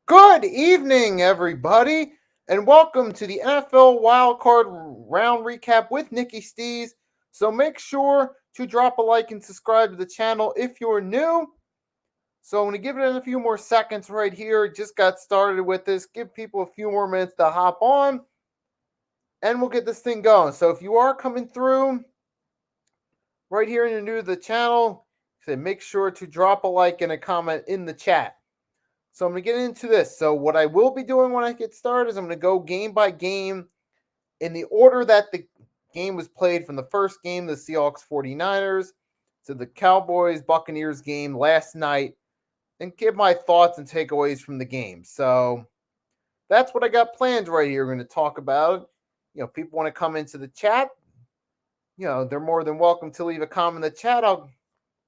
Good evening, everybody, and welcome to the NFL Wildcard Round Recap with Nicky Steez. So make sure to drop a like and subscribe to the channel if you're new. So I'm going to give it in a few more seconds right here. Just got started with this. Give people a few more minutes to hop on, and we'll get this thing going. So if you are coming through right here and you're new to the channel, make sure to drop a like and a comment in the chat. So I'm going to get into this. So what I will be doing when I get started is I'm going to go game by game in the order that the game was played, from the first game, the Seahawks 49ers, to the Cowboys Buccaneers game last night, and give my thoughts and takeaways from the game. So that's what I got planned right here. We're going to talk about. People want to come into the chat. They're more than welcome to leave a comment in the chat. I'll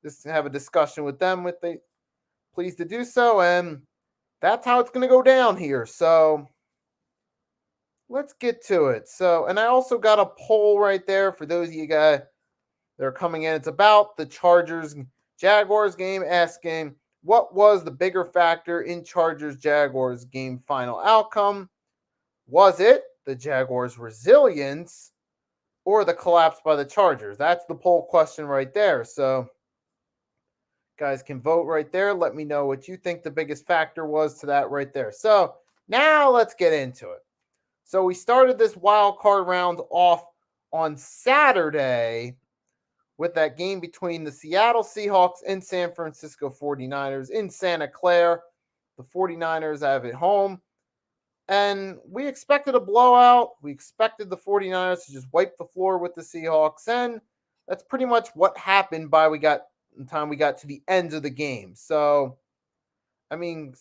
just have a discussion with them if they please to do so. And that's how it's going to go down here. So let's get to it. So, and I also got a poll right there for those of you guys that are coming in. It's about the Chargers-Jaguars game, asking what was the bigger factor in Chargers-Jaguars game final outcome? Was it the Jaguars' resilience or the collapse by the Chargers? That's the poll question right there. So guys can vote right there. Let me know what you think the biggest factor was to that right there. So now let's get into it. So we started this wild card round off on Saturday with that game between the Seattle Seahawks and San Francisco 49ers in Santa Clara. The 49ers have it home. And we expected a blowout. We expected the 49ers to just wipe the floor with the Seahawks. And that's pretty much what happened by the time we got to the end of the game. So, I mean,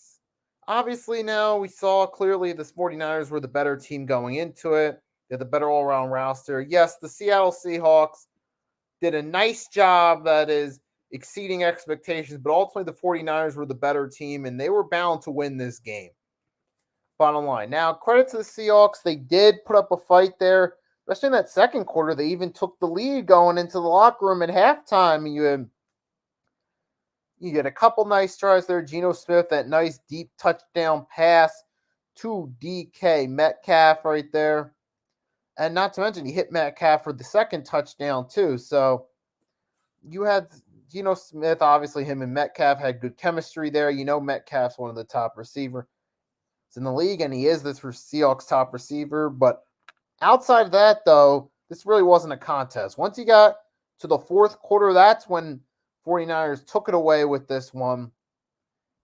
obviously now we saw clearly the 49ers were the better team going into it. They had the better all-around roster. Yes, the Seattle Seahawks did a nice job that is exceeding expectations, but ultimately the 49ers were the better team, and they were bound to win this game. Bottom line. Now, credit to the Seahawks. They did put up a fight there, especially in that second quarter. They even took the lead going into the locker room at halftime. You get a couple nice tries there. Geno Smith, that nice deep touchdown pass to DK Metcalf right there. And not to mention, he hit Metcalf for the second touchdown too. So you had Geno Smith, obviously him and Metcalf had good chemistry there. Metcalf's one of the top receivers in the league, and he is this Seahawks top receiver. But outside of that, though, this really wasn't a contest. Once you got to the fourth quarter, that's when 49ers took it away with this one.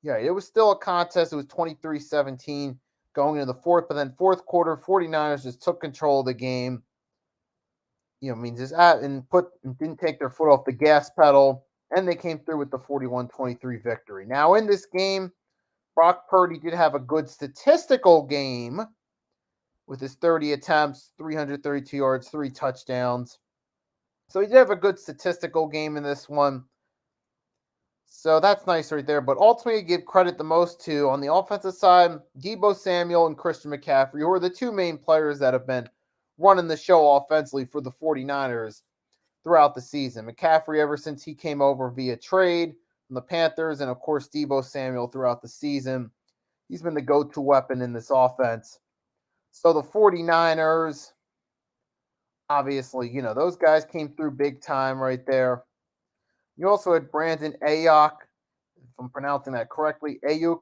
Yeah, it was still a contest. It was 23-17 going into the fourth, but then fourth quarter, 49ers just took control of the game. Didn't take their foot off the gas pedal, and they came through with the 41-23 victory. Now, in this game, Brock Purdy did have a good statistical game with his 30 attempts, 332 yards, 3 touchdowns. So he did have a good statistical game in this one. So that's nice right there. But ultimately, give credit the most to, on the offensive side, Deebo Samuel and Christian McCaffrey, who are the two main players that have been running the show offensively for the 49ers throughout the season. McCaffrey, ever since he came over via trade from the Panthers, and of course, Deebo Samuel throughout the season. He's been the go-to weapon in this offense. So the 49ers, obviously, those guys came through big time right there. You also had Brandon Ayuk, if I'm pronouncing that correctly, Ayuk.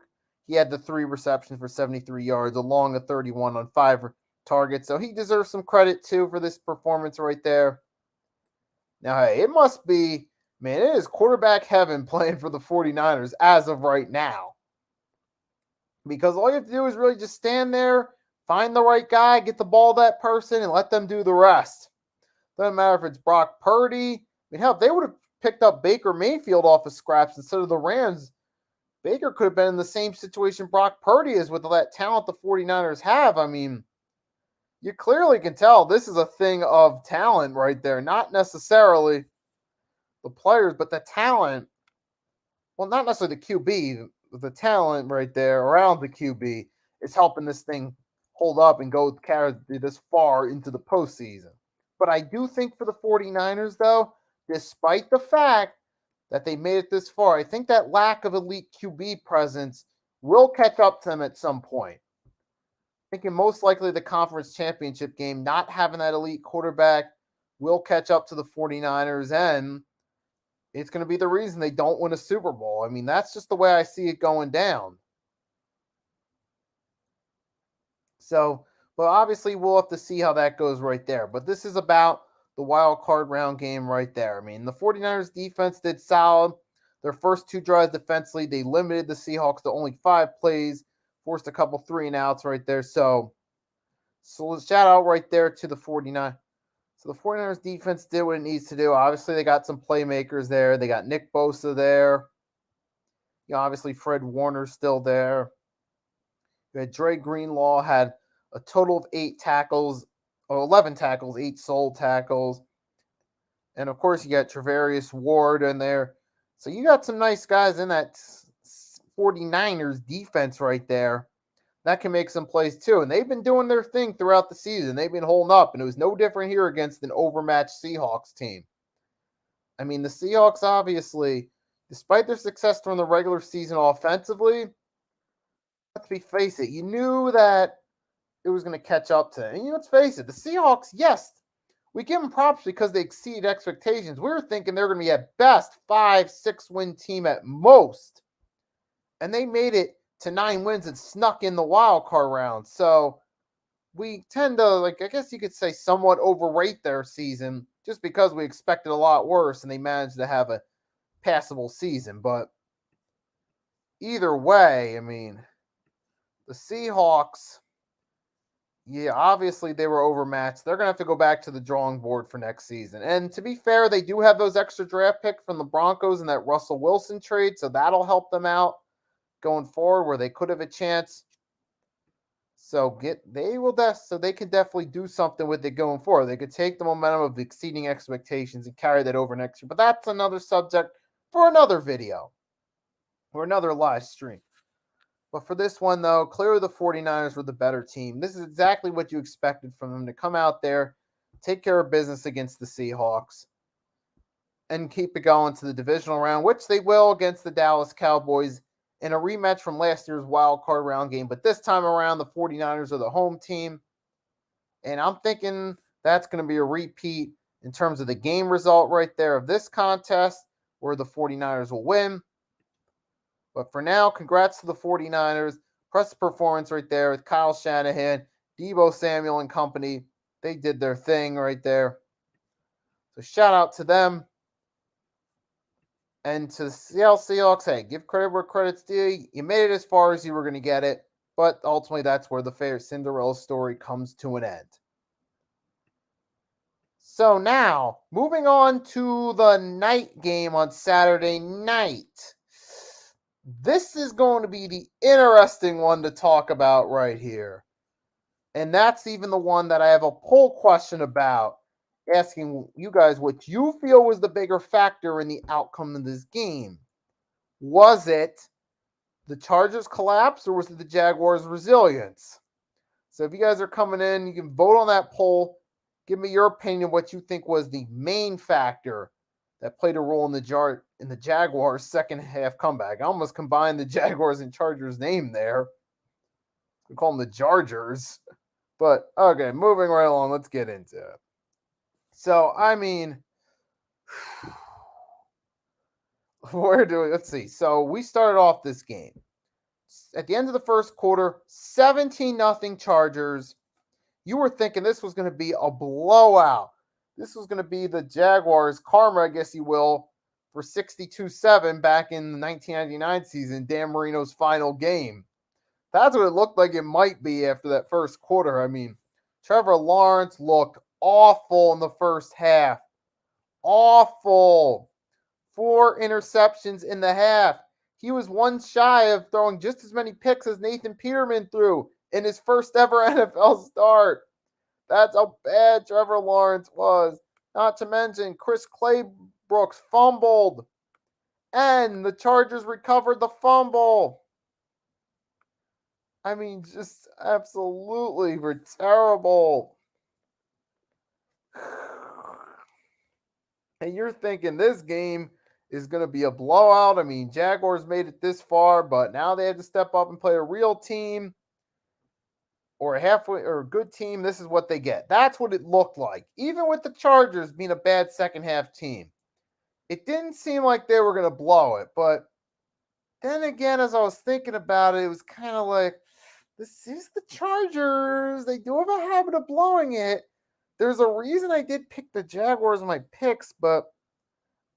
He had the 3 receptions for 73 yards, along with 31 on 5 targets. So he deserves some credit, too, for this performance right there. Now, hey, it must be, man, it is quarterback heaven playing for the 49ers as of right now. Because all you have to do is really just stand there, find the right guy, get the ball to that person, and let them do the rest. Doesn't matter if it's Brock Purdy. Hell, if they would have picked up Baker Mayfield off of scraps instead of the Rams, Baker could have been in the same situation Brock Purdy is with all that talent the 49ers have. You clearly can tell this is a thing of talent right there. Not necessarily the players, but the talent. Well, not necessarily the QB. The talent right there around the QB is helping this thing hold up and carry this far into the postseason. But I do think for the 49ers, though, despite the fact that they made it this far, I think that lack of elite QB presence will catch up to them at some point. Thinking most likely the conference championship game, not having that elite quarterback, will catch up to the 49ers, and it's going to be the reason they don't win a Super Bowl. I mean, that's just the way I see it going down. So, but obviously we'll have to see how that goes right there. But this is about the wild card round game right there. I mean, the 49ers defense did solid. Their first two drives defensively, they limited the Seahawks to only 5 plays, forced a couple 3-and-outs right there. So shout out right there to the 49ers. So the 49ers defense did what it needs to do. Obviously, they got some playmakers there. They got Nick Bosa there. Obviously, Fred Warner's still there. You had Dre Greenlaw, had a total of 8 tackles, or 11 tackles, 8 sole tackles. And, of course, you got Travarius Ward in there. So you got some nice guys in that 49ers defense right there that can make some plays too. And they've been doing their thing throughout the season. They've been holding up, and it was no different here against an overmatched Seahawks team. I mean, the Seahawks, obviously, despite their success during the regular season offensively, let's face it, you knew that it was going to catch up to them. And let's face it, the Seahawks, yes, we give them props because they exceed expectations. We were thinking they're going to be at best 5-6 win team at most. And they made it to 9 wins and snuck in the wild card round. So we tend to, I guess you could say, somewhat overrate their season just because we expected a lot worse and they managed to have a passable season. But either way, I mean, the Seahawks, yeah, obviously they were overmatched. They're going to have to go back to the drawing board for next season. And to be fair, they do have those extra draft picks from the Broncos in that Russell Wilson trade, so that'll help them out going forward where they could have a chance. So they could definitely do something with it going forward. They could take the momentum of exceeding expectations and carry that over next year. But that's another subject for another video or another live stream. But for this one, though, clearly the 49ers were the better team. This is exactly what you expected from them, to come out there, take care of business against the Seahawks, and keep it going to the divisional round, which they will against the Dallas Cowboys in a rematch from last year's wild card round game. But this time around, the 49ers are the home team. And I'm thinking that's going to be a repeat in terms of the game result right there of this contest, where the 49ers will win. But for now, congrats to the 49ers. Impressive performance right there with Kyle Shanahan, Deebo Samuel and company. They did their thing right there. So shout out to them. And to the Seattle Seahawks, hey, give credit where credit's due. You made it as far as you were going to get it. But ultimately, that's where the fair Cinderella story comes to an end. So now, moving on to the night game on Saturday night. This is going to be the interesting one to talk about right here. And that's even the one that I have a poll question about, asking you guys what you feel was the bigger factor in the outcome of this game. Was it the Chargers' collapse, or was it the Jaguars' resilience? So if you guys are coming in, you can vote on that poll. Give me your opinion, what you think was the main factor that played a role in the Jaguars' second half comeback. I almost combined the Jaguars and Chargers name there. We call them the Chargers. But, okay, moving right along, let's get into it. So, I mean, let's see. So, we started off this game. At the end of the first quarter, 17-0 Chargers. You were thinking this was going to be a blowout. This was going to be the Jaguars' karma, I guess you will, for 62-7 back in the 1999 season, Dan Marino's final game. That's what it looked like it might be after that first quarter. I mean, Trevor Lawrence looked awful in the first half. Awful. 4 interceptions in the half. He was one shy of throwing just as many picks as Nathan Peterman threw in his first ever NFL start. That's how bad Trevor Lawrence was. Not to mention, Chris Claybrooks fumbled, and the Chargers recovered the fumble. I mean, just absolutely were terrible. And you're thinking this game is going to be a blowout. I mean, Jaguars made it this far, but now they had to step up and play a real team or a halfway or a good team. This is what they get. That's what it looked like. Even with the Chargers being a bad second half team, it didn't seem like they were going to blow it. But then again, as I was thinking about it, it was kind of like, this is the Chargers. They do have a habit of blowing it. There's a reason I did pick the Jaguars in my picks, but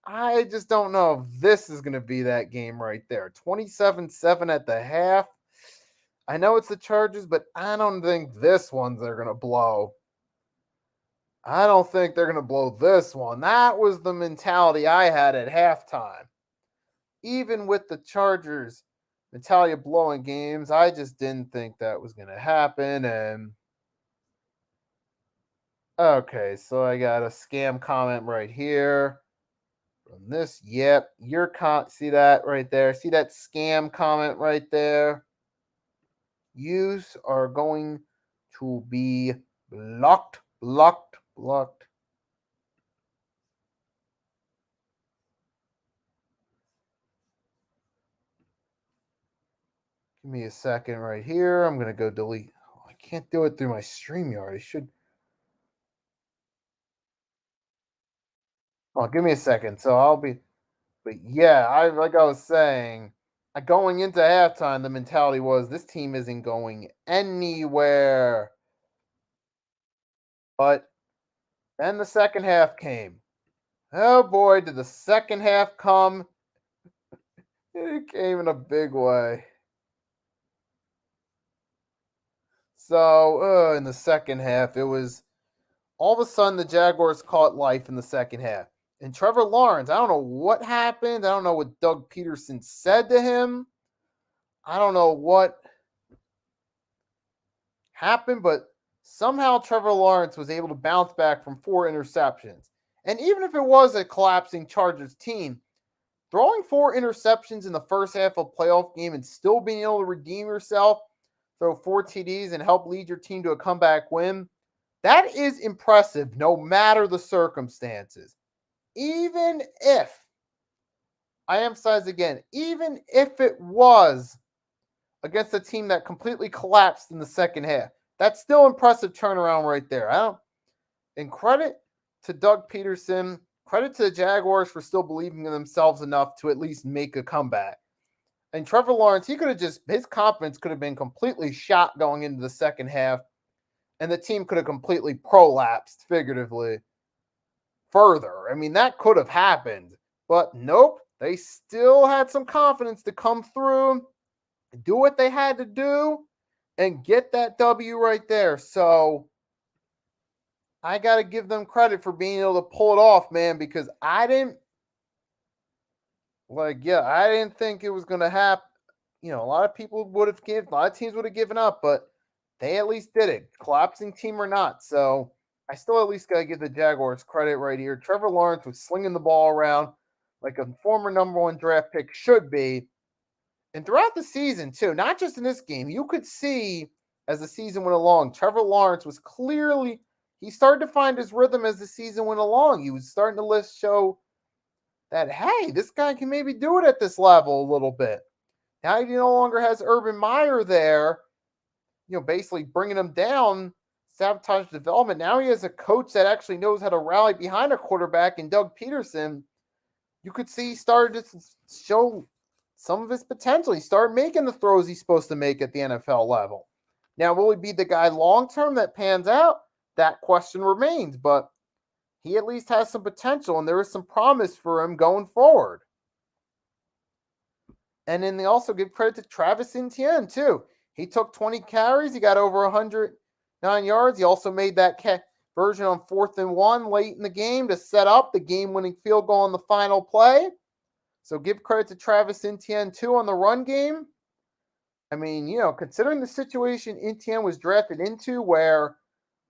I just don't know if this is going to be that game right there. 27-7 at the half. I know it's the Chargers, but I don't think this one's they're going to blow. I don't think they're going to blow this one. That was the mentality I had at halftime. Even with the Chargers mentality of blowing games, I just didn't think that was going to happen. And okay, so I got a scam comment right here from this. Yep, see that right there? See that scam comment right there? You are going to be blocked. Give me a second right here. I'm going to go delete. Oh, I can't do it through my StreamYard. I should. Oh, give me a second. So I'll be. But yeah, like I was saying, going into halftime, the mentality was this team isn't going anywhere. But then the second half came. Oh boy, did the second half come. It came in a big way. So in the second half, it was all of a sudden the Jaguars caught life in the second half. And Trevor Lawrence, I don't know what happened. I don't know what Doug Peterson said to him. I don't know what happened, but somehow Trevor Lawrence was able to bounce back from 4 interceptions. And even if it was a collapsing Chargers team, throwing 4 interceptions in the first half of a playoff game and still being able to redeem yourself, throw 4 TDs and help lead your team to a comeback win, that is impressive no matter the circumstances. Even if, I emphasize again, even if it was against a team that completely collapsed in the second half, that's still impressive turnaround right there. And credit to Doug Peterson, credit to the Jaguars for still believing in themselves enough to at least make a comeback. And Trevor Lawrence, his confidence could have been completely shot going into the second half, and the team could have completely prolapsed figuratively further. I mean, that could have happened, but nope. They still had some confidence to come through, do what they had to do, and get that W right there. So I got to give them credit for being able to pull it off, man, because I didn't think it was going to happen. A lot of people would have given, a lot of teams would have given up, but they at least did it, collapsing team or not. So I still at least got to give the Jaguars credit right here. Trevor Lawrence was slinging the ball around like a former number 1 draft pick should be. And throughout the season, too, not just in this game, you could see as the season went along, Trevor Lawrence was he started to find his rhythm as the season went along. He was starting to show that, hey, this guy can maybe do it at this level a little bit. Now he no longer has Urban Meyer there, basically bringing him down, sabotage development. Now he has a coach that actually knows how to rally behind a quarterback in Doug Peterson. You could see he started to show some of his potential. He started making the throws he's supposed to make at the NFL level. Now, will he be the guy long-term that pans out? That question remains, but he at least has some potential, and there is some promise for him going forward. And then they also give credit to Travis Etienne, too. He took 20 carries. He got over 109 yards. He also made that version on 4th and 1 late in the game to set up the game-winning field goal on the final play. So give credit to Travis Etienne, too, on the run game. I mean, considering the situation Etienne was drafted into where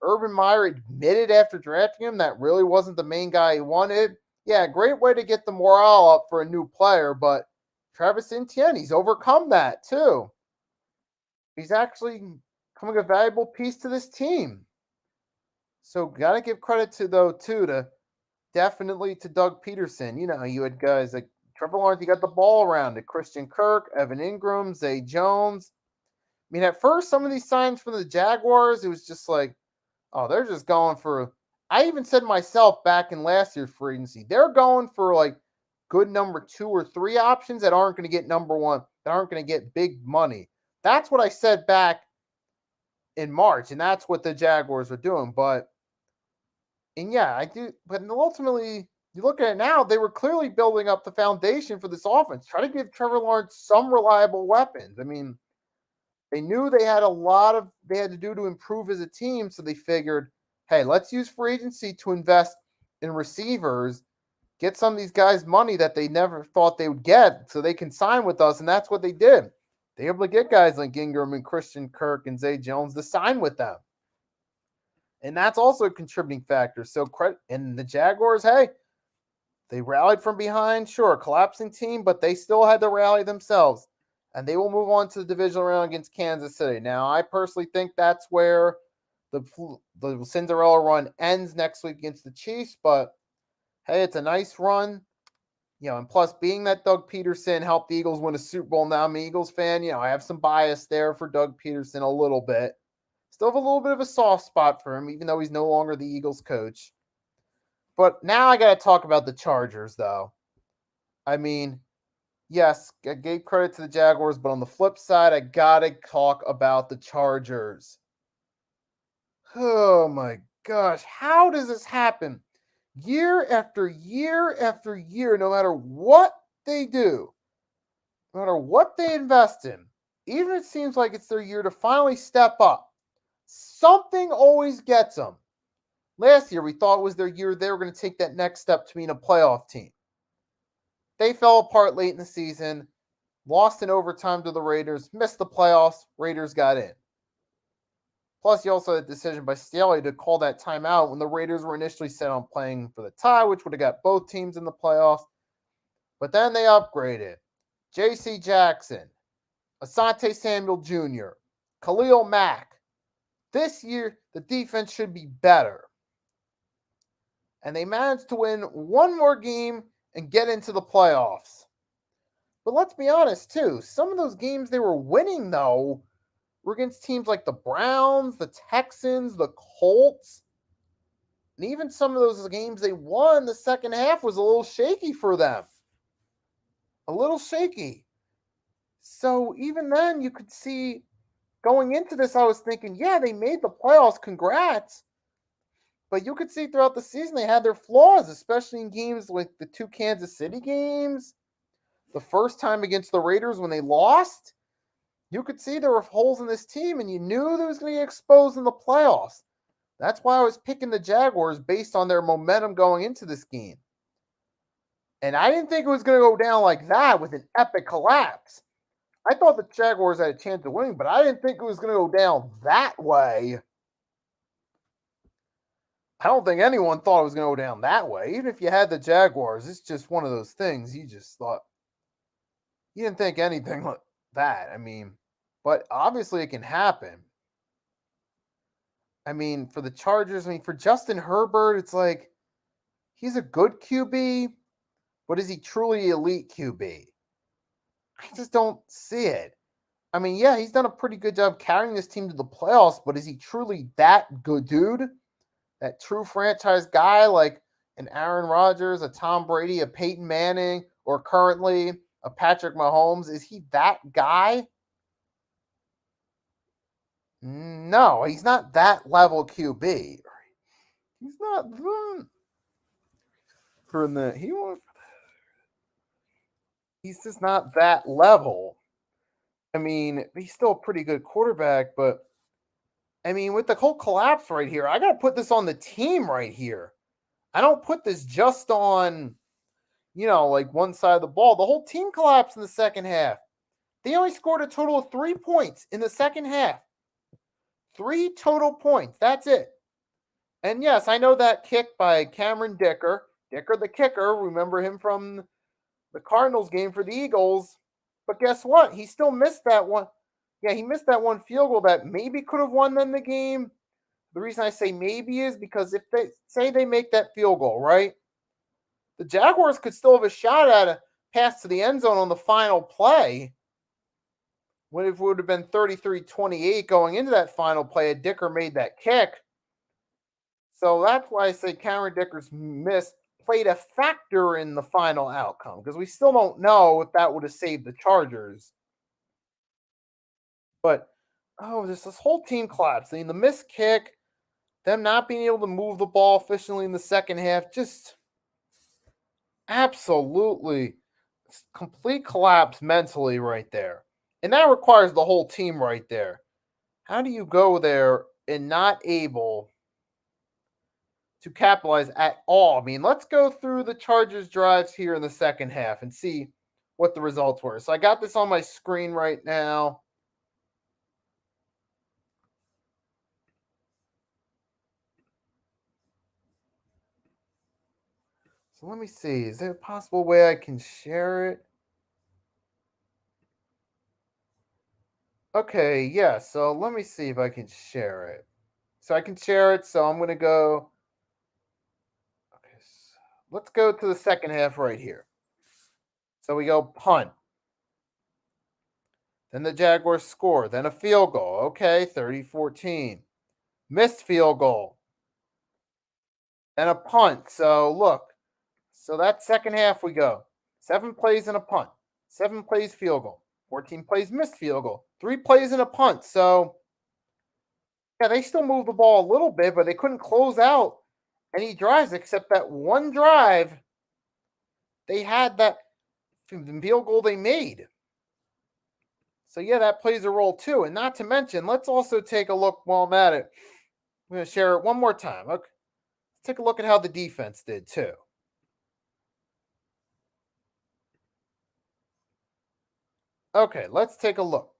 Urban Meyer admitted after drafting him that really wasn't the main guy he wanted. Yeah, great way to get the morale up for a new player, but Travis Etienne, he's overcome that too. He's actually becoming a valuable piece to this team. So got to give credit to, though, too, definitely to Doug Peterson. You had guys like Trevor Lawrence, he got the ball around to Christian Kirk, Evan Ingram, Zay Jones. I mean, at first, some of these signs from the Jaguars, it was just like, oh, they're just going for. I even said myself back in last year's free agency, they're going for like good number 2 or 3 options that aren't going to get number 1, that aren't going to get big money. That's what I said back in March, and that's what the Jaguars are doing. And yeah, I do. But ultimately, you look at it now, they were clearly building up the foundation for this offense. Try to give Trevor Lawrence some reliable weapons. I mean, they knew they had they had to do to improve as a team, so they figured, hey, let's use free agency to invest in receivers, get some of these guys money that they never thought they would get, so they can sign with us, and that's what they did. They were able to get guys like Ingram and Christian Kirk and Zay Jones to sign with them. And that's also a contributing factor. So credit, and the Jaguars, hey, they rallied from behind, sure, collapsing team, but they still had to rally themselves. And they will move on to the divisional round against Kansas City. Now, I personally think that's where the Cinderella run ends next week against the Chiefs. But, hey, it's a nice run. And plus, being that Doug Peterson helped the Eagles win a Super Bowl, now I'm an Eagles fan. I have some bias there for Doug Peterson a little bit. Still have a little bit of a soft spot for him, even though he's no longer the Eagles coach. But now I got to talk about the Chargers, though. I mean, yes, I gave credit to the Jaguars, but on the flip side, I got to talk about the Chargers. Oh, my gosh. How does this happen? Year after year after year, no matter what they do, no matter what they invest in, even if it seems like it's their year to finally step up, something always gets them. Last year, we thought it was their year they were going to take that next step to being a playoff team. They fell apart late in the season, lost in overtime to the Raiders, missed the playoffs, Raiders got in. Plus, you also had a decision by Staley to call that timeout when the Raiders were initially set on playing for the tie, which would have got both teams in the playoffs. But then they upgraded. J.C. Jackson, Asante Samuel Jr., Khalil Mack. This year, the defense should be better. And they managed to win one more game and get into the playoffs. But let's be honest, too. Some of those games they were winning, though, were against teams like the Browns, the Texans, the Colts. And even some of those games they won, the second half was a little shaky for them. A little shaky. So even then, you could see, going into this, I was thinking, yeah, they made the playoffs. Congrats. But you could see throughout the season they had their flaws, especially in games like the 2 Kansas City games. The first time against the Raiders when they lost. You could see there were holes in this team, and you knew they was going to get exposed in the playoffs. That's why I was picking the Jaguars based on their momentum going into this game. And I didn't think it was going to go down like that with an epic collapse. I thought the Jaguars had a chance of winning, but I didn't think it was going to go down that way. I don't think anyone thought it was going to go down that way. Even if you had the Jaguars, it's just one of those things you just thought. You didn't think anything like that. I mean, but obviously it can happen. I mean, for the Chargers, for Justin Herbert, it's like he's a good QB, but is he truly elite QB? I just don't see it. I mean, yeah, he's done a pretty good job carrying this team to the playoffs, but is he truly that good dude? That true franchise guy like an Aaron Rodgers, a Tom Brady, a Peyton Manning, or currently a Patrick Mahomes? Is he that guy? No, he's not that level QB. He's not. He's just not that level. I mean, he's still a pretty good quarterback, but I mean, with the whole collapse right here, I got to put this on the team right here. I don't put this just on, like one side of the ball. The whole team collapsed in the second half. They only scored a total of 3 points in the second half. 3 total points. That's it. And yes, I know that kick by Cameron Dicker. Dicker the kicker. Remember him from the Cardinals game for the Eagles. But guess what? He still missed that one. Yeah, he missed that one field goal that maybe could have won them the game. The reason I say maybe is because if they say they make that field goal, right? The Jaguars could still have a shot at pass to the end zone on the final play. When it would have been 33-28 going into that final play, had Dicker made that kick. So that's why I say Cameron Dicker's miss played a factor in the final outcome, because we still don't know if that would have saved the Chargers. But this whole team collapsing, the missed kick, them not being able to move the ball efficiently in the second half, just absolutely complete collapse mentally right there. And that requires the whole team right there. How do you go there and not able to capitalize at all? I mean, let's go through the Chargers drives here in the second half and see what the results were. So I got this on my screen right now. So let me see. Is there a possible way I can share it? Okay, yeah. So let me see if I can share it. So I can share it. So I'm going to go. Okay, so let's go to the second half right here. So we go punt. Then the Jaguars score. Then a field goal. Okay, 30-14. Missed field goal. Then a punt. So look. So that second half we go. 7 plays and a punt. 7 plays field goal. 14 plays missed field goal. 3 plays and a punt. So yeah, they still moved the ball a little bit, but they couldn't close out any drives except that one drive. They had that field goal they made. So yeah, that plays a role too. And not to mention, let's also take a look while I'm at it. I'm going to share it one more time. Okay. Let's take a look at how the defense did too. Okay, let's take a look.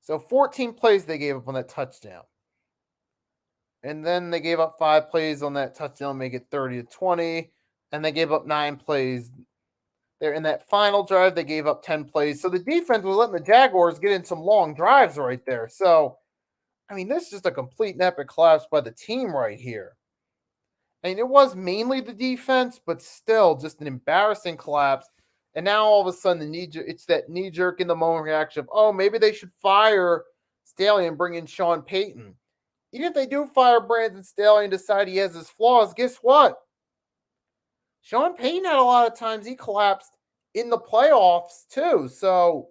So 14 plays they gave up on that touchdown. And then they gave up 5 plays on that touchdown, make it 30-20. And they gave up 9 plays. There in that final drive, they gave up 10 plays. So the defense was letting the Jaguars get in some long drives right there. So, I mean, this is just a complete and epic collapse by the team right here. I mean, it was mainly the defense, but still just an embarrassing collapse. And now all of a sudden, it's that knee-jerk in the moment reaction of, oh, maybe they should fire Staley and bring in Sean Payton. Even if they do fire Brandon Staley and decide he has his flaws, guess what? Sean Payton had a lot of times he collapsed in the playoffs too. So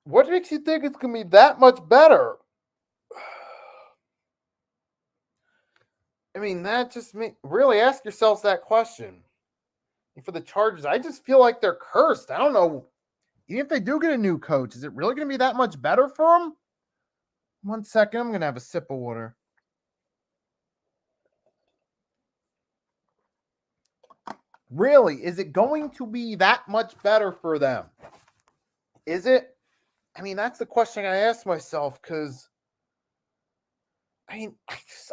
what makes you think it's going to be that much better? I mean, that just really ask yourselves that question. And for the Chargers, I just feel like they're cursed. I don't know. Even if they do get a new coach, is it really going to be that much better for them? 1 second. I'm going to have a sip of water. Really, is it going to be that much better for them? Is it? I mean, that's the question I ask myself, because I mean,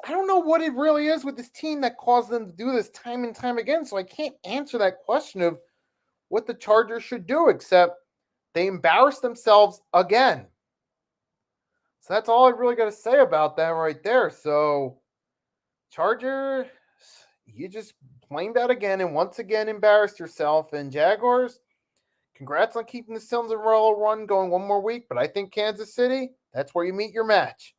I don't know what it really is with this team that caused them to do this time and time again. So I can't answer that question of what the Chargers should do, except they embarrass themselves again. So that's all I really got to say about that right there. So Charger, you just flamed out again and once again embarrassed yourself. And Jaguars, congrats on keeping the Cinderella run going one more week. But I think Kansas City, that's where you meet your match.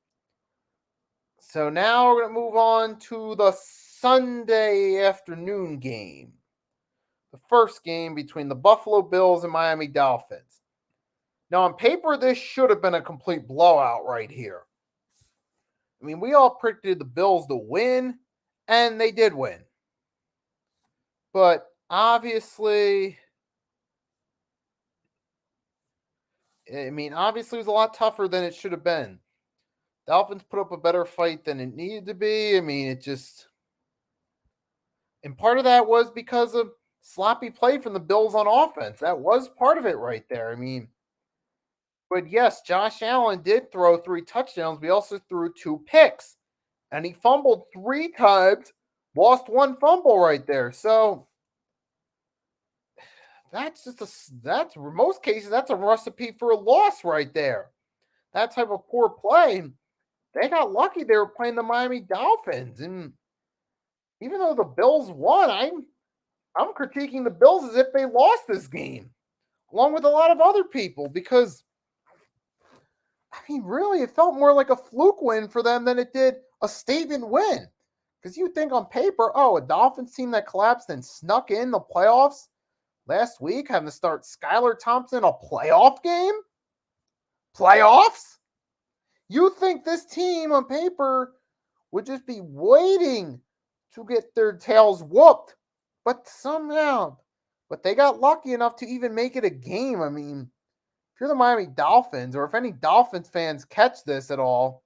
So now we're going to move on to the Sunday afternoon game. The first game between the Buffalo Bills and Miami Dolphins. Now, on paper, this should have been a complete blowout right here. I mean, we all predicted the Bills to win, and they did win. But obviously, it was a lot tougher than it should have been. Dolphins put up a better fight than it needed to be. I mean, and part of that was because of sloppy play from the Bills on offense. That was part of it right there. I mean, but yes, Josh Allen did throw 3 touchdowns. We also threw 2 picks, and he fumbled 3 times, lost 1 fumble right there. So that's just in most cases, that's a recipe for a loss right there. That type of poor play. They got lucky they were playing the Miami Dolphins. And even though the Bills won, I'm critiquing the Bills as if they lost this game, along with a lot of other people, because I mean, really, it felt more like a fluke win for them than it did a statement win. Because you think on paper, oh, a Dolphins team that collapsed and snuck in the playoffs last week, having to start Skylar Thompson a playoff game? Playoffs? You think this team on paper would just be waiting to get their tails whooped, but somehow, but they got lucky enough to even make it a game. I mean, if you're the Miami Dolphins, or if any Dolphins fans catch this at all,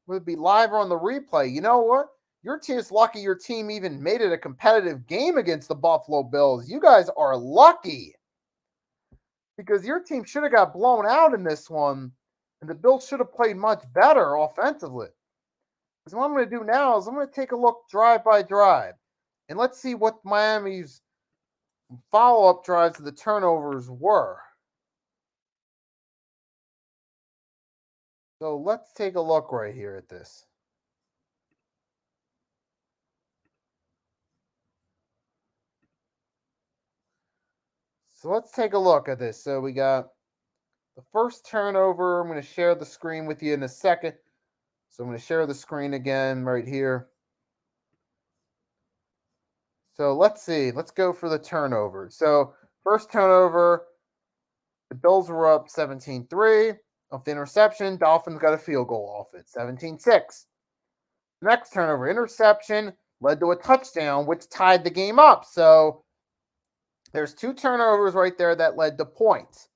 would be live or on the replay. You know what? Your team's lucky your team even made it a competitive game against the Buffalo Bills. You guys are lucky, because your team should have got blown out in this one, and the Bills should have played much better offensively. Because what I'm going to do now is I'm going to take a look drive by drive, and let's see what Miami's follow-up drives to the turnovers were. So let's take a look right here at this. So let's take a look at this. So we got the first turnover. I'm going to share the screen with you in a second. So I'm going to share the screen again right here. So let's see. Let's go for the turnover. So first turnover, the Bills were up 17-3. Off the interception, Dolphins got a field goal off it, 17-6. Next turnover, interception, led to a touchdown, which tied the game up. So there's two turnovers right there that led to points.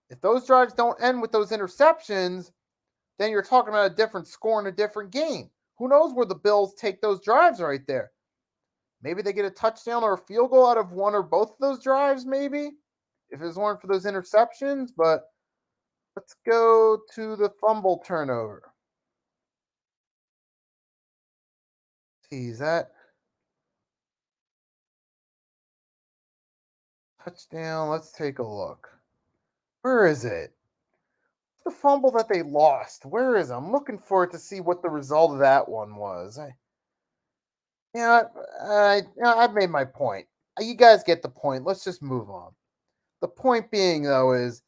If those drives don't end with those interceptions, then you're talking about a different score in a different game. Who knows where the Bills take those drives right there? Maybe they get a touchdown or a field goal out of one or both of those drives, maybe, if it weren't for those interceptions. But let's go to the fumble turnover. See, is that touchdown? Let's take a look. Where is it? The fumble that they lost. Where is it? I'm looking for it to see what the result of that one was. I've made my point. You guys get the point. Let's just move on. The point being, though, is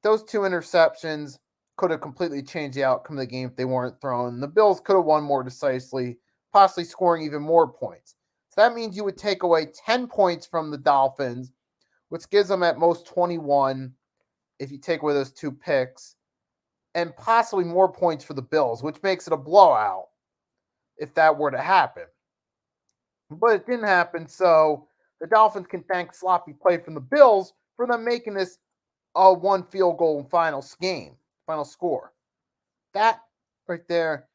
those two interceptions could have completely changed the outcome of the game if they weren't thrown. The Bills could have won more decisively, possibly scoring even more points. So that means you would take away 10 points from the Dolphins, which gives them at most 21 if you take away those two picks, and possibly more points for the Bills, which makes it a blowout if that were to happen. But it didn't happen, so the Dolphins can thank sloppy play from the Bills for them making this a one field goal final score. That right there.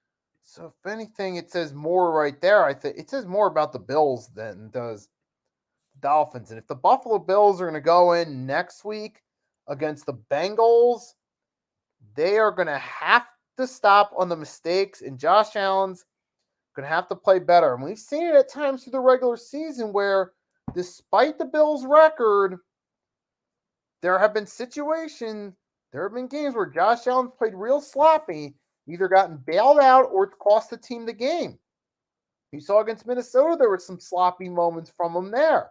So if anything, it says more right there. I think it says more about the Bills than it does the Dolphins. And if the Buffalo Bills are going to go in next week against the Bengals, they are going to have to stop on the mistakes, and Josh Allen's going to have to play better. And we've seen it at times through the regular season where, despite the Bills' record, there have been games where Josh Allen's played real sloppy, either gotten bailed out or it's cost the team the game. You saw against Minnesota, there were some sloppy moments from him there.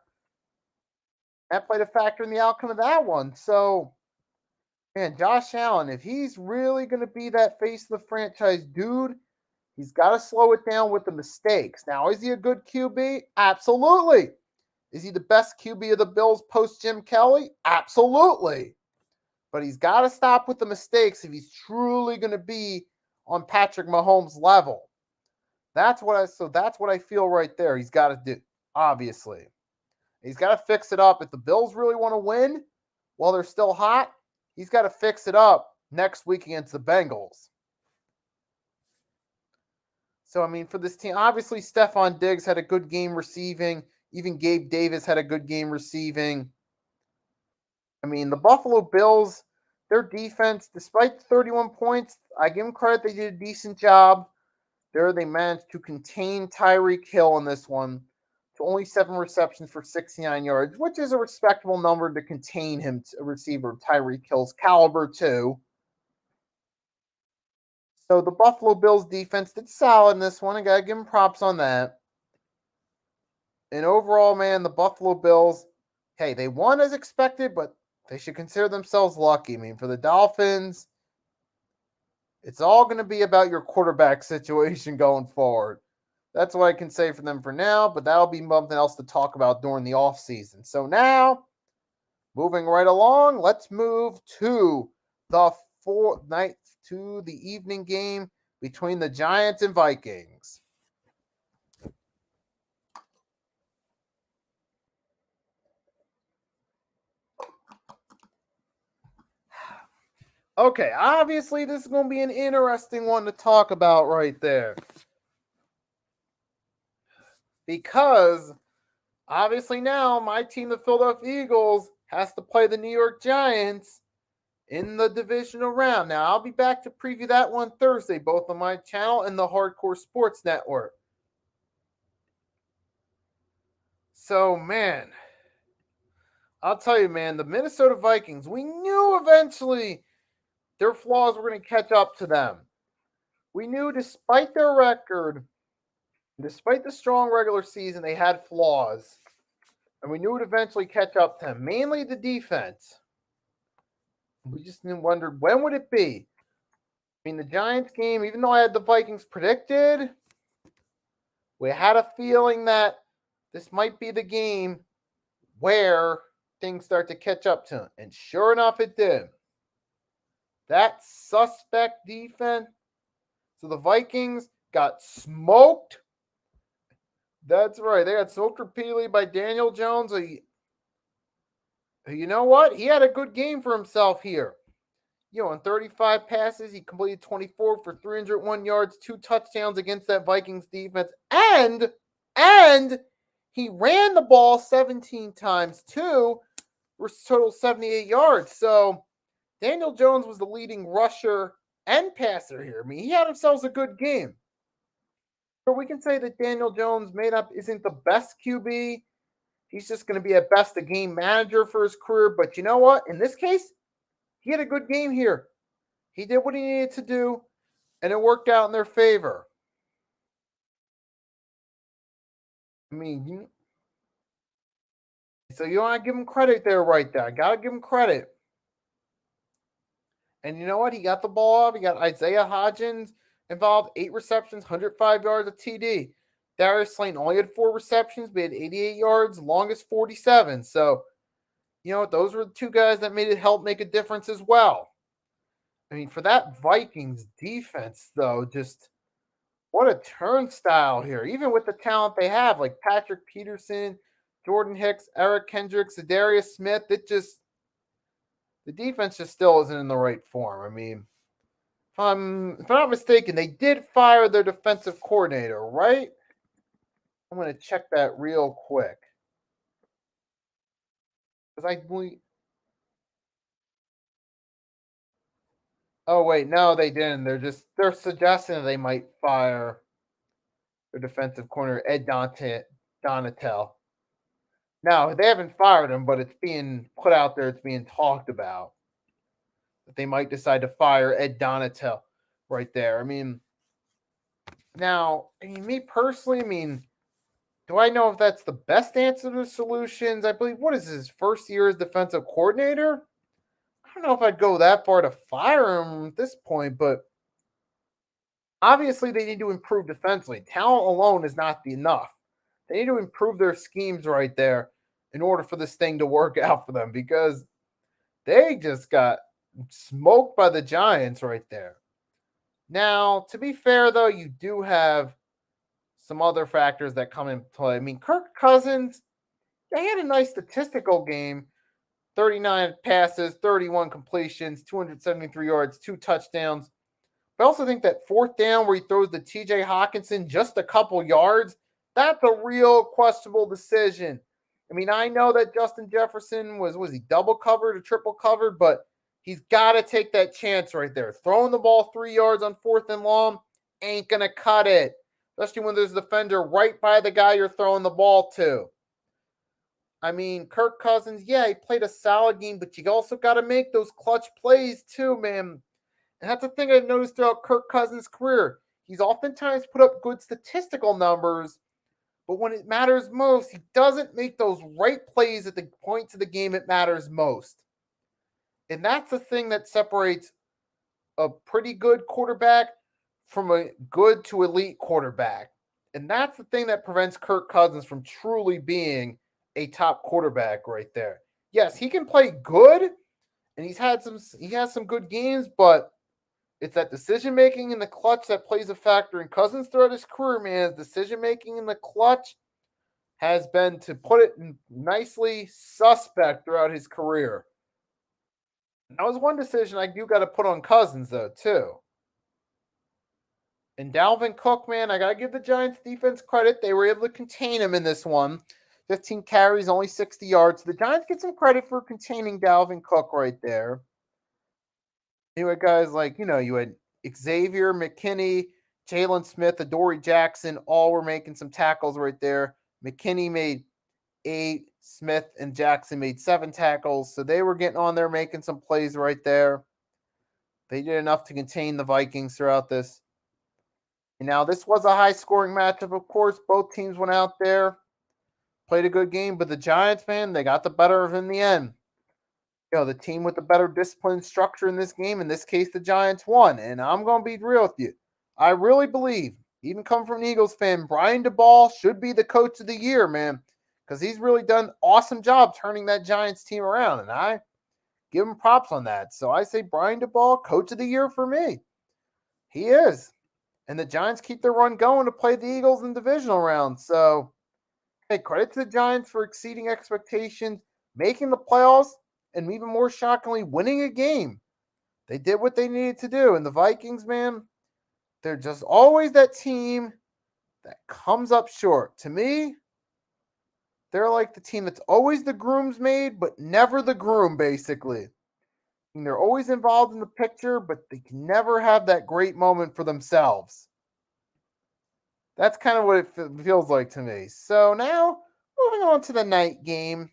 That played a factor in the outcome of that one. So, man, Josh Allen, if he's really going to be that face of the franchise dude, he's got to slow it down with the mistakes. Now, is he a good QB? Absolutely. Is he the best QB of the Bills post Jim Kelly? Absolutely. But he's got to stop with the mistakes if he's truly going to be on Patrick Mahomes' level. That's what I feel right there. He's got to do, obviously. He's got to fix it up. If the Bills really want to win while they're still hot, he's got to fix it up next week against the Bengals. So, I mean, for this team, obviously Stephon Diggs had a good game receiving. Even Gabe Davis had a good game receiving. I mean, the Buffalo Bills, their defense, despite the 31 points, I give them credit. They did a decent job. They managed to contain Tyreek Hill in this one to only 7 receptions for 69 yards, which is a respectable number to contain him, a receiver of Tyreek Hill's caliber, too. So the Buffalo Bills defense did solid in this one. I got to give them props on that. And overall, man, the Buffalo Bills, hey, they won as expected, but they should consider themselves lucky. I mean, for the Dolphins, it's all going to be about your quarterback situation going forward. That's what I can say for them for now, but that'll be something else to talk about during the offseason. So now, moving right along, let's move to the evening game between the Giants and Vikings. Okay, obviously this is going to be an interesting one to talk about right there. Because obviously now my team, the Philadelphia Eagles, has to play the New York Giants in the divisional round. Now, I'll be back to preview that one Thursday, both on my channel and the Hardcore Sports Network. So, man, I'll tell you, man, the Minnesota Vikings, we knew eventually their flaws were going to catch up to them. We knew despite their record, despite the strong regular season, they had flaws. And we knew it would eventually catch up to them, mainly the defense. We just wondered, when would it be? I mean, the Giants game, even though I had the Vikings predicted, we had a feeling that this might be the game where things start to catch up to them. And sure enough, it did. That suspect defense. So the Vikings got smoked. That's right. They got smoked repeatedly by Daniel Jones. You know what? He had a good game for himself here. On 35 passes, he completed 24 for 301 yards, 2 touchdowns against that Vikings defense. And he ran the ball 17 times too, for a total 78 yards. So Daniel Jones was the leading rusher and passer here. I mean, he had himself a good game. So we can say that Daniel Jones isn't the best QB. He's just going to be at best a game manager for his career. But you know what? In this case, he had a good game here. He did what he needed to do, and it worked out in their favor. I mean, so you want to give him credit there right there. I got to give him credit. And you know what? He got the ball off. He got Isaiah Hodgins involved, 8 receptions, 105 yards of TD. Darius Slayton only had 4 receptions, but he had 88 yards, longest 47. So, those were the 2 guys that made it help make a difference as well. I mean, for that Vikings defense, though, just what a turnstile here. Even with the talent they have, like Patrick Peterson, Jordan Hicks, Eric Kendricks, Darius Smith, the defense just still isn't in the right form. I mean, if I'm not mistaken, they did fire their defensive coordinator, right? I'm going to check that real quick. Because I believe... Oh, wait, no, they didn't. They're suggesting that they might fire their defensive corner, Ed Donatel. Now, they haven't fired him, but it's being put out there, it's being talked about that they might decide to fire Ed Donatel right there. I mean, me personally, do I know if that's the best answer to the solutions? I believe, what is his first year as defensive coordinator? I don't know if I'd go that far to fire him at this point, but obviously they need to improve defensively. Talent alone is not enough. They need to improve their schemes right there in order for this thing to work out for them, because they just got smoked by the Giants right there. Now, to be fair, though, you do have some other factors that come into play. I mean, Kirk Cousins, they had a nice statistical game. 39 passes, 31 completions, 273 yards, 2 touchdowns. But I also think that 4th down where he throws the TJ Hawkinson just a couple yards, that's a real questionable decision. I mean, I know that Justin Jefferson was he double covered or triple covered, but he's got to take that chance right there. Throwing the ball 3 yards on 4th and long ain't going to cut it, especially when there's a defender right by the guy you're throwing the ball to. I mean, Kirk Cousins, yeah, he played a solid game, but you also got to make those clutch plays too, man. And that's the thing I've noticed throughout Kirk Cousins' career. He's oftentimes put up good statistical numbers, But when it matters most, he doesn't make those right plays at the points of the game it matters most. And that's the thing that separates a pretty good quarterback from a good to elite quarterback. And that's the thing that prevents Kirk Cousins from truly being a top quarterback right there. Yes, he can play good and he has some good games, but it's that decision making in the clutch that plays a factor in Cousins throughout his career, man. His decision making in the clutch has been, to put it nicely, suspect throughout his career. That was one decision I do got to put on Cousins, though, too. And Dalvin Cook, man, I got to give the Giants defense credit. They were able to contain him in this one. 15 carries, only 60 yards. The Giants get some credit for containing Dalvin Cook right there. You had guys like, you had Xavier, McKinney, Jalen Smith, Adoree Jackson, all were making some tackles right there. McKinney made 8, Smith and Jackson made 7 tackles. So they were getting on there, making some plays right there. They did enough to contain the Vikings throughout this. And now this was a high-scoring matchup, of course. Both teams went out there, played a good game, but the Giants, man, they got the better of in the end. The team with the better discipline structure in this game, in this case, the Giants won. And I'm going to be real with you. I really believe, even coming from an Eagles fan, Brian DeBall should be the coach of the year, man, because he's really done an awesome job turning that Giants team around. And I give him props on that. So I say Brian DeBall, coach of the year for me. He is. And the Giants keep their run going to play the Eagles in the divisional round. So, hey, credit to the Giants for exceeding expectations, making the playoffs, and even more shockingly, winning a game. They did what they needed to do. And the Vikings, man, they're just always that team that comes up short. To me, they're like the team that's always the groomsmaid, but never the groom, basically. And they're always involved in the picture, but they can never have that great moment for themselves. That's kind of what it feels like to me. So now, moving on to the night game.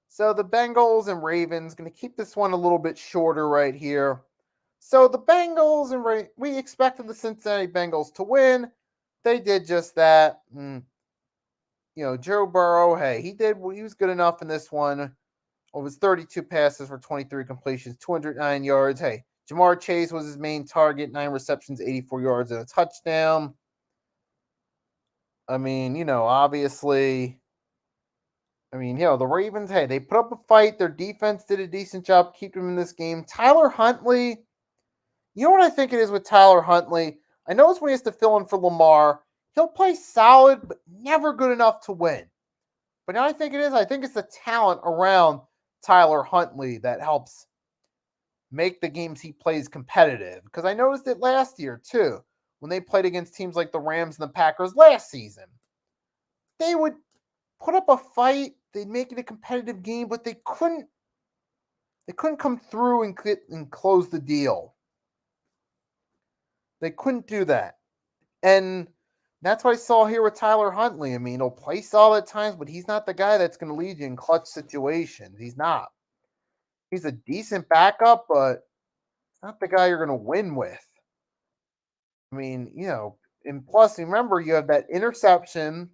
So the Bengals and Ravens, going to keep this one a little bit shorter right here. So the Bengals and we expected the Cincinnati Bengals to win. They did just that. Joe Burrow, hey, he was good enough in this one. It was 32 passes for 23 completions, 209 yards. Hey, Jamar Chase was his main target, 9 receptions, 84 yards, and a touchdown. I mean, obviously, the Ravens, hey, they put up a fight. Their defense did a decent job keeping them in this game. Tyler Huntley, you know what I think it is with Tyler Huntley? I know it's when he has to fill in for Lamar. He'll play solid, but never good enough to win. But now I think it's the talent around Tyler Huntley that helps make the games he plays competitive. Because I noticed it last year, too, when they played against teams like the Rams and the Packers last season. They would put up a fight, they'd make it a competitive game, but they couldn't come through and close the deal. They couldn't do that. And that's what I saw here with Tyler Huntley. I mean, he'll play solid at times, but he's not the guy that's going to lead you in clutch situations. He's not. He's a decent backup, but it's not the guy you're going to win with. I mean, and plus, remember, you have that interception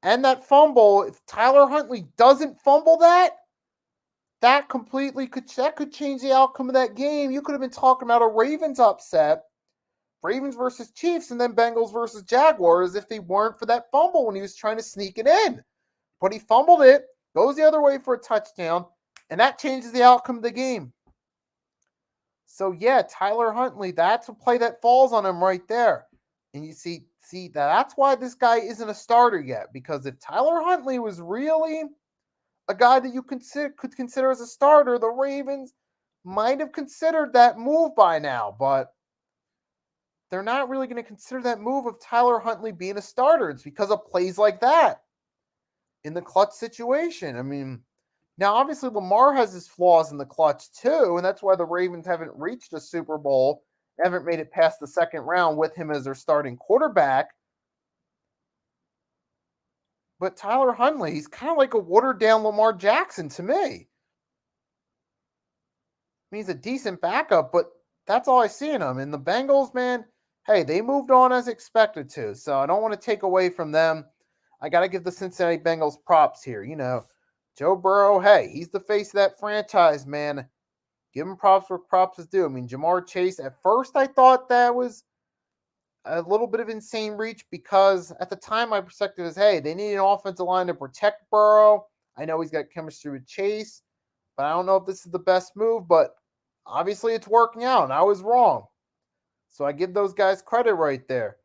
and that fumble. If Tyler Huntley doesn't fumble that could change the outcome of that game. You could have been talking about a Ravens upset, Ravens versus Chiefs, and then Bengals versus Jaguars if they weren't for that fumble when he was trying to sneak it in. But he fumbled it, goes the other way for a touchdown, and that changes the outcome of the game. So, yeah, Tyler Huntley, that's a play that falls on him right there. And you see that's why this guy isn't a starter yet, because if Tyler Huntley was really a guy that you could consider as a starter, the Ravens might have considered that move by now, but they're not really going to consider that move of Tyler Huntley being a starter. It's because of plays like that in the clutch situation. I mean, now obviously Lamar has his flaws in the clutch too, and that's why the Ravens haven't reached a Super Bowl, haven't made it past the second round with him as their starting quarterback. But Tyler Huntley, he's kind of like a watered-down Lamar Jackson to me. I mean, he's a decent backup, but that's all I see in him. And the Bengals, man, hey, they moved on as expected to, so I don't want to take away from them. I got to give the Cincinnati Bengals props here. Joe Burrow, hey, he's the face of that franchise, man. Give him props where props is due. I mean, Jamar Chase, at first I thought that was a little bit of insane reach because at the time my perspective is, hey, they need an offensive line to protect Burrow. I know he's got chemistry with Chase, but I don't know if this is the best move, but obviously it's working out, and I was wrong. So I give those guys credit right there.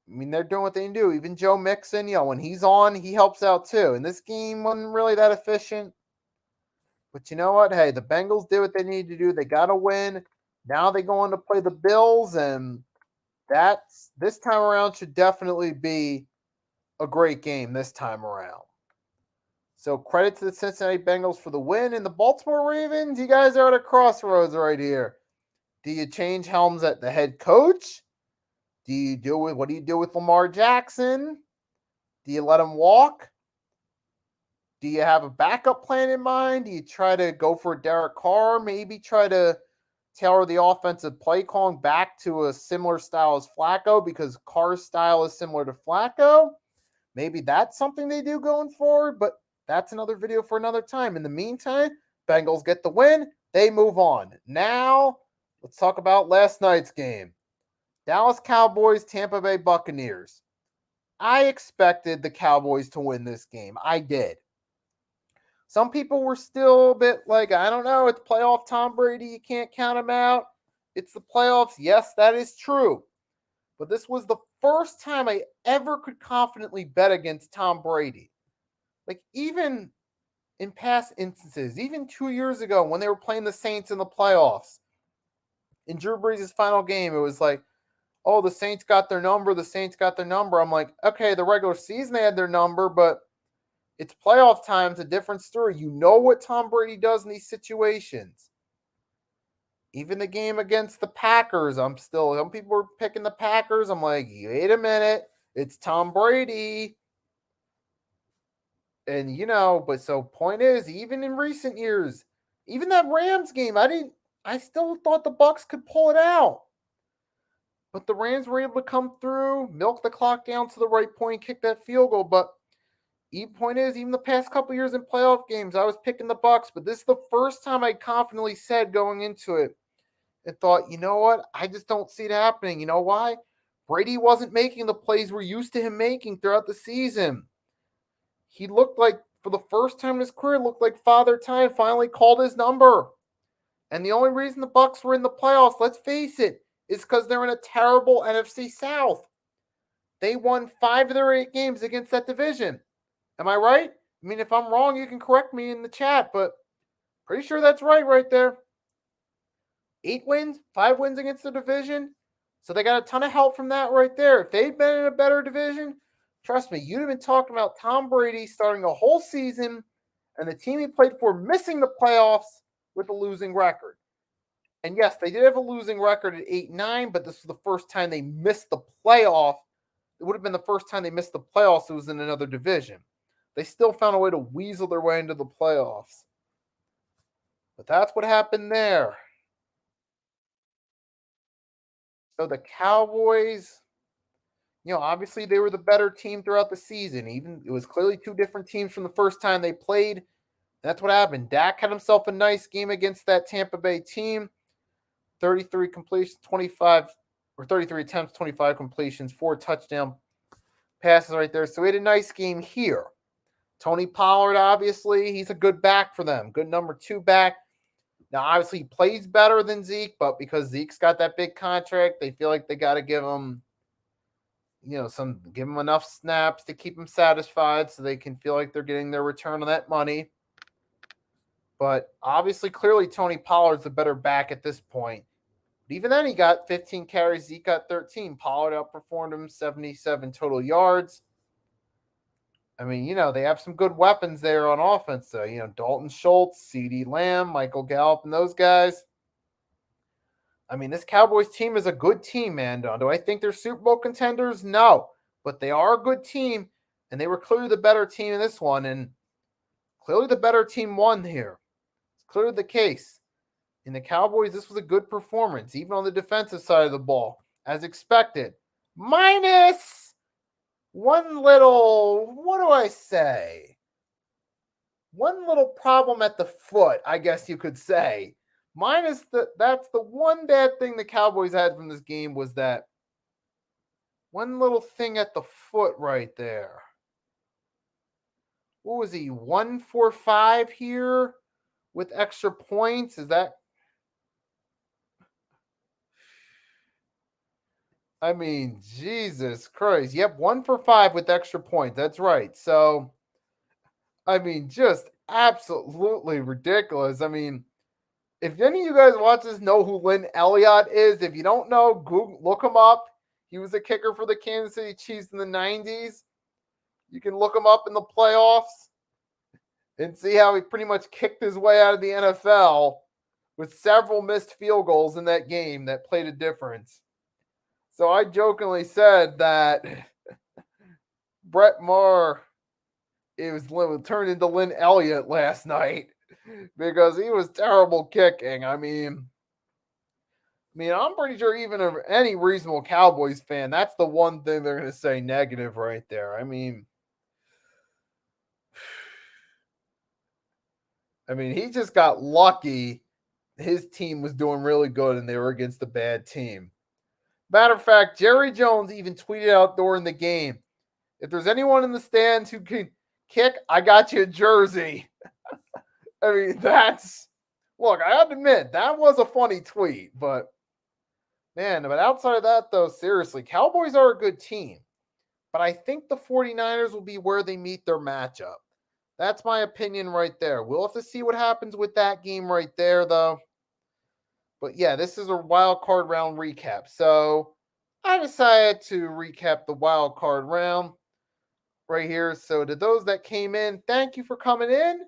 I mean, they're doing what they can do. Even Joe Mixon, when he's on, he helps out too. And this game wasn't really that efficient. But you know what? Hey, the Bengals did what they needed to do. They got to win. Now they go on to play the Bills, and this time around should definitely be a great game this time around. So credit to the Cincinnati Bengals for the win. And the Baltimore Ravens, you guys are at a crossroads right here. Do you change helms at the head coach? What do you do with Lamar Jackson? Do you let him walk? Do you have a backup plan in mind? Do you try to go for Derek Carr? Maybe try to tailor the offensive play calling back to a similar style as Flacco because Carr's style is similar to Flacco. Maybe that's something they do going forward, but that's another video for another time. In the meantime, Bengals get the win. They move on. Now, let's talk about last night's game. Dallas Cowboys, Tampa Bay Buccaneers. I expected the Cowboys to win this game. I did. Some people were still a bit like, I don't know, it's playoff Tom Brady. You can't count him out. It's the playoffs. Yes, that is true. But this was the first time I ever could confidently bet against Tom Brady. Like, even in past instances, even 2 years ago when they were playing the Saints in the playoffs, in Drew Brees' final game, it was like, oh, the Saints got their number. I'm like, okay, the regular season they had their number, but it's playoff time. It's a different story. You know what Tom Brady does in these situations. Even the game against the Packers, some people were picking the Packers. I'm like, wait a minute. It's Tom Brady. And, but so point is, even in recent years, even that Rams game, I still thought the Bucs could pull it out. But the Rams were able to come through, milk the clock down to the right point, kick that field goal. But point is, even the past couple years in playoff games, I was picking the Bucs. But this is the first time I confidently said going into it and thought, you know what? I just don't see it happening. You know why? Brady wasn't making the plays we're used to him making throughout the season. He looked like, for the first time in his career, looked like Father Time finally called his number. And the only reason the Bucs were in the playoffs, let's face it, is because they're in a terrible NFC South. They won 5 of their 8 games against that division. Am I right? I mean, if I'm wrong, you can correct me in the chat, but pretty sure that's right there. 8 wins, 5 wins against the division. So they got a ton of help from that right there. If they'd been in a better division, trust me, you'd have been talking about Tom Brady starting a whole season and the team he played for missing the playoffs with a losing record. And yes, they did have a losing record at 8-9, but this was the first time they missed the playoff. It would have been the first time they missed the playoffs. It was in another division. They still found a way to weasel their way into the playoffs. But that's what happened there. So the Cowboys, obviously they were the better team throughout the season. Even it was clearly 2 different teams from the first time they played. And that's what happened. Dak had himself a nice game against that Tampa Bay team. 33 completions, 33 attempts, 25 completions, 4 touchdown passes right there. So he had a nice game here. Tony Pollard, obviously, he's a good back for them. Good number 2 back. Now, obviously, he plays better than Zeke, but because Zeke's got that big contract, they feel like they got to give him, give him enough snaps to keep him satisfied so they can feel like they're getting their return on that money. But obviously, clearly, Tony Pollard's the better back at this point. But even then, he got 15 carries. Zeke got 13. Pollard outperformed him, 77 total yards. I mean, they have some good weapons there on offense, though. Dalton Schultz, CeeDee Lamb, Michael Gallup, and those guys. I mean, this Cowboys team is a good team, man. Do I think they're Super Bowl contenders? No. But they are a good team, and they were clearly the better team in this one. And clearly the better team won here. It's clearly the case. In the Cowboys, this was a good performance, even on the defensive side of the ball, as expected. Minus one little, what do I say? One little problem at the foot, I guess you could say. That's the one bad thing the Cowboys had from this game was that one little thing at the foot right there. What was he? 1-for-5 here with extra points? Is that? I mean, Jesus Christ. Yep, 1-for-5 with extra points. That's right. So, I mean, just absolutely ridiculous. I mean, if any of you guys watch this know who Lynn Elliott is, if you don't know, Google, look him up. He was a kicker for the Kansas City Chiefs in the 90s. You can look him up in the playoffs and see how he pretty much kicked his way out of the NFL with several missed field goals in that game that played a difference. So I jokingly said that Brett Maher turned into Lynn Elliott last night because he was terrible kicking. I mean, I'm pretty sure even any reasonable Cowboys fan, that's the one thing they're going to say negative right there. I mean, he just got lucky. His team was doing really good and they were against a bad team. Matter of fact, Jerry Jones even tweeted out during the game, if there's anyone in the stands who can kick, I got you a jersey. I mean, look, I have to admit, that was a funny tweet, but outside of that, though, seriously, Cowboys are a good team, but I think the 49ers will be where they meet their matchup. That's my opinion right there. We'll have to see what happens with that game right there, though. But yeah, this is a wild card round recap. So I decided to recap the wild card round right here. So to those that came in, thank you for coming in.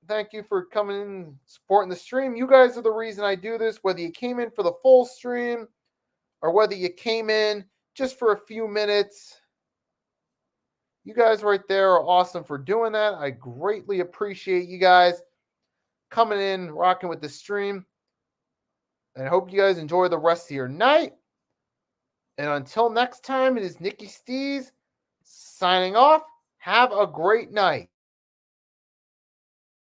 Thank you for coming in, supporting the stream. You guys are the reason I do this, whether you came in for the full stream or whether you came in just for a few minutes. You guys right there are awesome for doing that. I greatly appreciate you guys coming in, rocking with the stream. And I hope you guys enjoy the rest of your night. And until next time, it is Nicky Steez signing off. Have a great night.